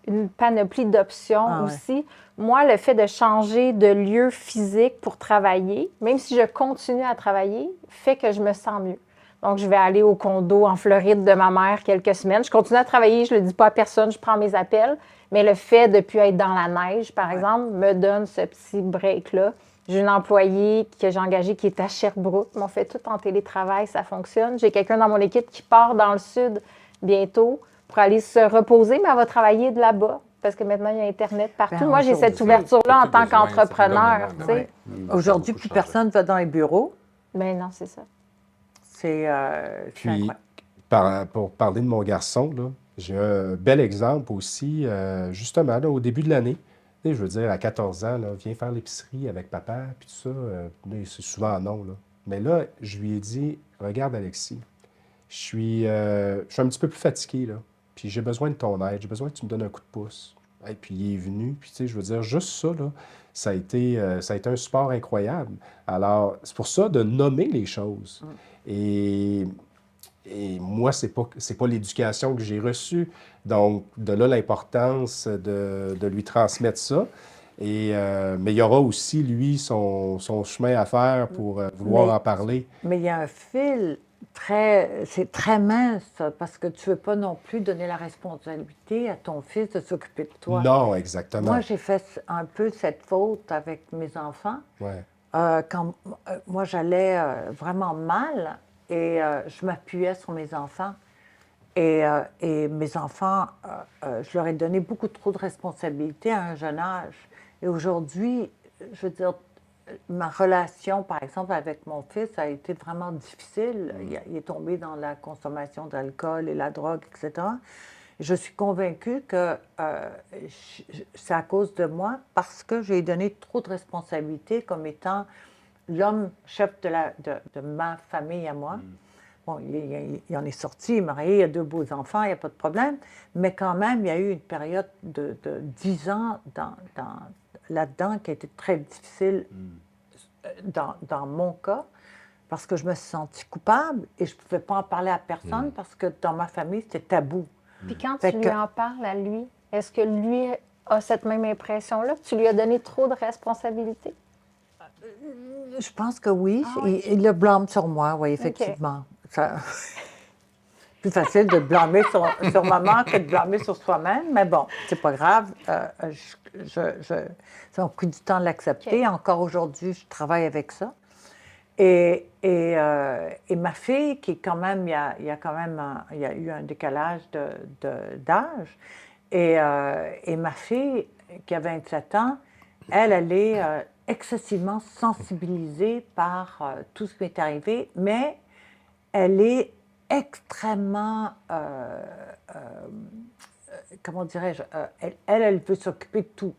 une panoplie d'options Ah ouais. aussi. Moi, le fait de changer de lieu physique pour travailler, même si je continue à travailler, fait que je me sens mieux. Donc, je vais aller au condo en Floride de ma mère quelques semaines. Je continue à travailler, je ne le dis pas à personne, je prends mes appels. Mais le fait de ne plus être dans la neige, par exemple, me donne ce petit break-là. J'ai une employée que j'ai engagée qui est à Sherbrooke. On fait tout en télétravail, ça fonctionne. J'ai quelqu'un dans mon équipe qui part dans le sud bientôt pour aller se reposer, mais elle va travailler de là-bas. Parce que maintenant, il y a Internet partout. Ben, Moi, j'ai cette aujourd'hui, ouverture-là en plus tant besoin, qu'entrepreneur. c'est Tu sais. Aujourd'hui, plus personne ne va dans les bureaux. Ben non, c'est ça. C'est Puis, incroyable. pour parler de mon garçon, là, j'ai un bel exemple aussi, justement, là, au début de l'année. Tu sais, je veux dire, à 14 ans, là, viens faire l'épicerie avec papa, puis tout ça. Là, c'est souvent non, là. Mais là, je lui ai dit, regarde, Alexis, je suis un petit peu plus fatigué, là. Puis j'ai besoin de ton aide, j'ai besoin que tu me donnes un coup de pouce. Et puis il est venu, puis tu sais, je veux dire, juste ça, là, ça a été un support incroyable. Alors, c'est pour ça de nommer les choses. Et, et moi, c'est pas l'éducation que j'ai reçue. Donc, de là l'importance de lui transmettre ça. Mais il y aura aussi, lui, son chemin à faire pour vouloir Mais- en parler. Mais il y a un fil c'est très mince parce que tu ne veux pas non plus donner la responsabilité à ton fils de s'occuper de toi. Non, exactement. Moi, j'ai fait un peu cette faute avec mes enfants. Ouais. Quand moi, j'allais vraiment mal et je m'appuyais sur mes enfants. Et mes enfants, je leur ai donné beaucoup trop de responsabilités à un jeune âge. Et aujourd'hui, je veux dire, ma relation, par exemple, avec mon fils a été vraiment difficile. Il est tombé dans la consommation d'alcool et la drogue, etc. Je suis convaincue que c'est à cause de moi parce que j'ai donné trop de responsabilités comme étant l'homme chef de ma famille à moi. Bon, il en est sorti, il est marié, il a 2 beaux enfants, il n'y a pas de problème. Mais quand même, il y a eu une période de 10 ans là-dedans qui a été très difficile dans mon cas, parce que je me suis sentie coupable et je ne pouvais pas en parler à personne parce que dans ma famille, c'était tabou. Puis quand Fait tu lui que- en parles à lui, est-ce que lui a cette même impression-là? Tu lui as donné trop de responsabilités? Je pense que oui. Ah oui. Il le blâme sur moi, oui, effectivement. Ça... plus facile de blâmer sur maman que de blâmer sur soi-même, mais bon, c'est pas grave. Ça m'a pris du temps de l'accepter. OK. Encore aujourd'hui, je travaille avec ça. Et ma fille, qui est quand même, il y a quand même il y a eu un décalage d'âge. Et ma fille, qui a 27 ans, elle est excessivement sensibilisée par tout ce qui m'est arrivé, mais elle est extrêmement, comment dirais-je, elle veut s'occuper de tout.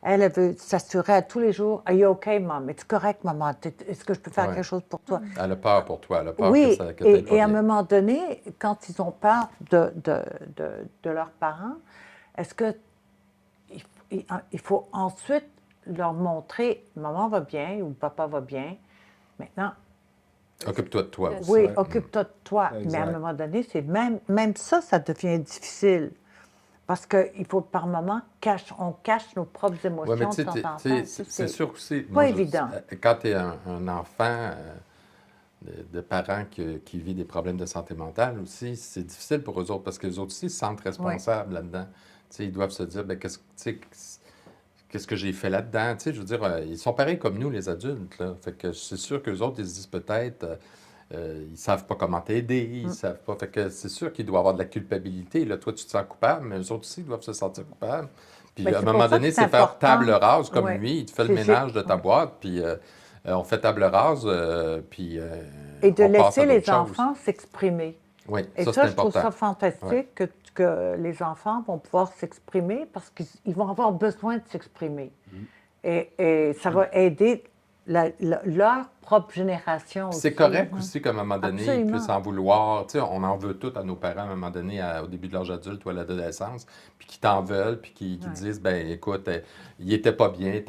Elle veut s'assurer à tous les jours, Are you okay, mom? Es-tu correct, maman? Est-ce que je peux faire Ouais. quelque chose pour toi? Elle a peur pour toi, elle a peur Oui, que t'ailles pas et à un bien. moment donné, quand ils ont peur de leurs parents, est-ce que il faut ensuite leur montrer, maman va bien ou papa va bien. Maintenant, Occupe-toi de toi aussi. oui, Ouais. occupe-toi de toi. Exact. Mais à un moment donné, c'est même ça devient difficile. Parce qu'il faut par moment, on cache nos propres émotions Oui, mais de tu sais, temps en temps. c'est sûr aussi. pas évident. Quand tu es un enfant de parents qui vit des problèmes de santé mentale aussi, c'est difficile pour eux autres parce que les autres aussi se sentent responsables là-dedans. Tu sais, ils doivent se dire, ben, qu'est-ce que j'ai fait là-dedans? Tu sais, je veux dire, ils sont pareils comme nous, les adultes, là. Fait que c'est sûr qu'eux autres, ils se disent peut-être, ils savent pas comment t'aider, ils savent pas. Fait que c'est sûr qu'il doit y avoir de la culpabilité. Là, toi, tu te sens coupable, mais eux autres aussi doivent se sentir coupables. Puis Ben, à un c'est pour moment ça que donné, c'est c'est faire important. table rase comme Ouais. lui. Il te fait le C'est- ménage de ta boîte, puis on fait table rase, puis Et de on passe à laisser les d'autres choses. enfants s'exprimer. Oui, Et ça, ça, c'est je trouve important. ça fantastique que les enfants vont pouvoir s'exprimer parce qu'ils vont avoir besoin de s'exprimer. Et ça va aider leur propre génération aussi. C'est correct aussi qu'à un moment donné, ils Absolument. puissent en vouloir. Tu sais, on en veut tout à nos parents à un moment donné, au début de l'âge adulte ou à l'adolescence, puis qui t'en veulent, puis qui disent, ben écoute, il était pas bien,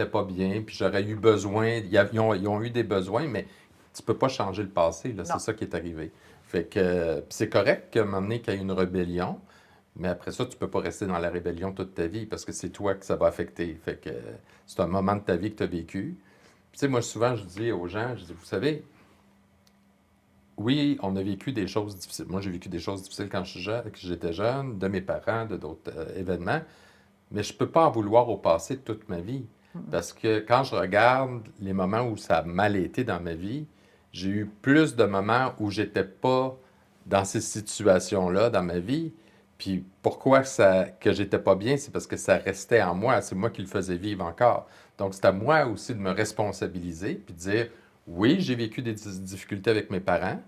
puis j'aurais eu besoin, ils ont eu des besoins, mais tu peux pas changer le passé, là, Non. c'est ça qui est arrivé. Fait que puis c'est correct qu'à un moment donné, qu'il y ait une rébellion, mais après ça, tu peux pas rester dans la rébellion toute ta vie, parce que c'est toi que ça va affecter. Fait que c'est un moment de ta vie que tu as vécu. Puis, tu sais, moi, souvent, je dis aux gens, je dis, vous savez, oui, on a vécu des choses difficiles. Moi, j'ai vécu des choses difficiles quand que j'étais jeune, de mes parents, de d'autres événements, mais je ne peux pas en vouloir au passé toute ma vie. Parce que quand je regarde les moments où ça a mal été dans ma vie, j'ai eu plus de moments où j'étais pas dans ces situations-là dans ma vie. Puis pourquoi que j'étais pas bien, c'est parce que ça restait en moi, c'est moi qui le faisais vivre encore. Donc c'est à moi aussi de me responsabiliser puis de dire, oui, j'ai vécu des difficultés avec mes parents,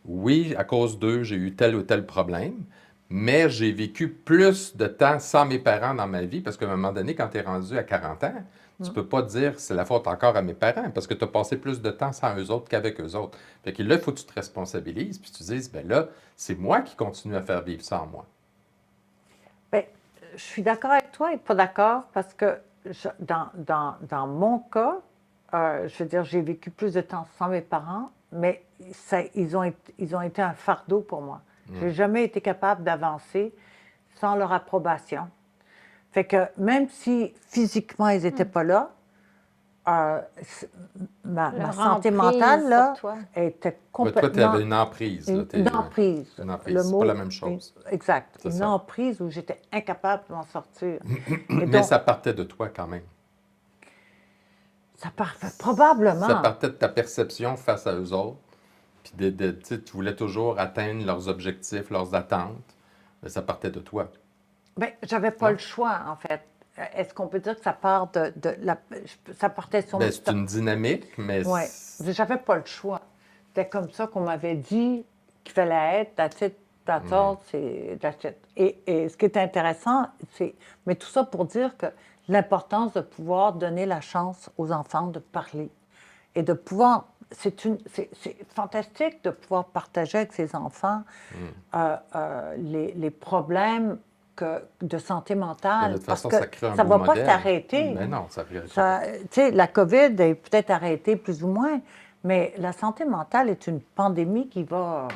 oui, à cause d'eux, j'ai eu tel ou tel problème, mais j'ai vécu plus de temps sans mes parents dans ma vie parce qu'à un moment donné, quand tu es rendu à 40 ans, tu peux pas dire c'est la faute encore à mes parents parce que tu as passé plus de temps sans eux autres qu'avec eux autres. Fait que là, il faut que tu te responsabilises puis tu dises, ben là, c'est moi qui continue à faire vivre ça en moi. Bien, je suis d'accord avec toi et pas d'accord parce que dans mon cas, je veux dire, j'ai vécu plus de temps sans mes parents, mais ils ont été un fardeau pour moi. Je n'ai jamais été capable d'avancer sans leur approbation. Fait que même si physiquement ils n'étaient pas là, ma santé mentale là, était Toi, complètement... tu avais une emprise. Là, Une emprise. Une emprise, Le c'est mot, pas la même chose. Exact. C'est Une ça. emprise où j'étais incapable de m'en sortir. Et Mais donc, ça partait de toi quand même. ça partait probablement. Ça partait de ta perception face à eux autres. Puis tu sais, tu voulais toujours atteindre leurs objectifs, leurs attentes. Mais ça partait de toi. Bien, j'avais pas Non. le choix, en fait. Est-ce qu'on peut dire que ça part de la... Ça partait sur Ben, c'est une dynamique, mais Oui. J'avais pas le choix. C'était comme ça qu'on m'avait dit qu'il fallait être, that's it, that's all, c'est that's it. Et ce qui est intéressant, c'est... Mais tout ça pour dire que l'importance de pouvoir donner la chance aux enfants de parler et de pouvoir... C'est fantastique de pouvoir partager avec ses enfants les problèmes de santé mentale. de toute façon, parce ça que crée un ça beau ne va pas modèle. s'arrêter. Mais non, ça crée... Tu sais, la COVID est peut-être arrêtée plus ou moins, mais la santé mentale est une pandémie qui va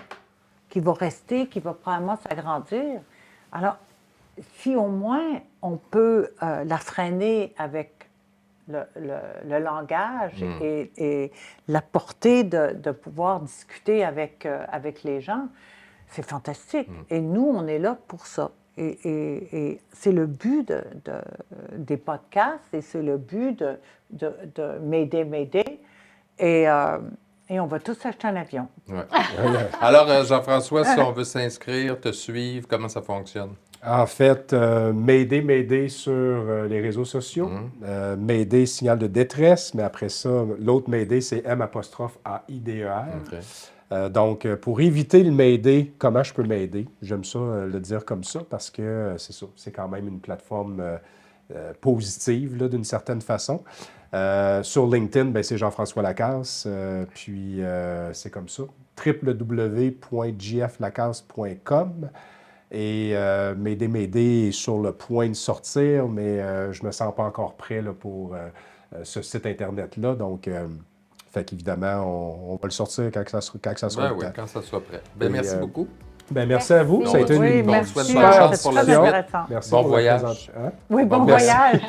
rester, qui va probablement s'agrandir. Alors, si au moins on peut la freiner avec le langage et la portée de pouvoir discuter avec les gens, c'est fantastique. Et nous, on est là pour ça. Et c'est le but des podcasts et c'est le but de m'aider. Et on va tous acheter un avion. Ouais. Alors, Jean-François, si on veut s'inscrire, te suivre, comment ça fonctionne? En fait, m'aider sur les réseaux sociaux. M'aider, signal de détresse, mais après ça, l'autre m'aider, c'est M'_AIDER. OK. Donc, pour éviter le m'aider, comment je peux m'aider? J'aime ça le dire comme ça parce que c'est ça, c'est quand même une plateforme positive là, d'une certaine façon. Sur LinkedIn, ben, c'est Jean-François Lacasse, puis c'est comme ça, www.jflacasse.com. Et m'aider est sur le point de sortir, mais je ne me sens pas encore prêt là, pour ce site Internet-là. Donc, fait qu'évidemment, on va le sortir quand ça soit Ben le oui, temps. quand ça soit prêt. Ben, Et, merci beaucoup. Ben, merci à vous. Merci. Ça a été Oui, une merci. bonne super chance pour la C'est très suite. intéressant. Merci Bon pour la voyage. présentation. Hein? Oui, bon Merci. voyage.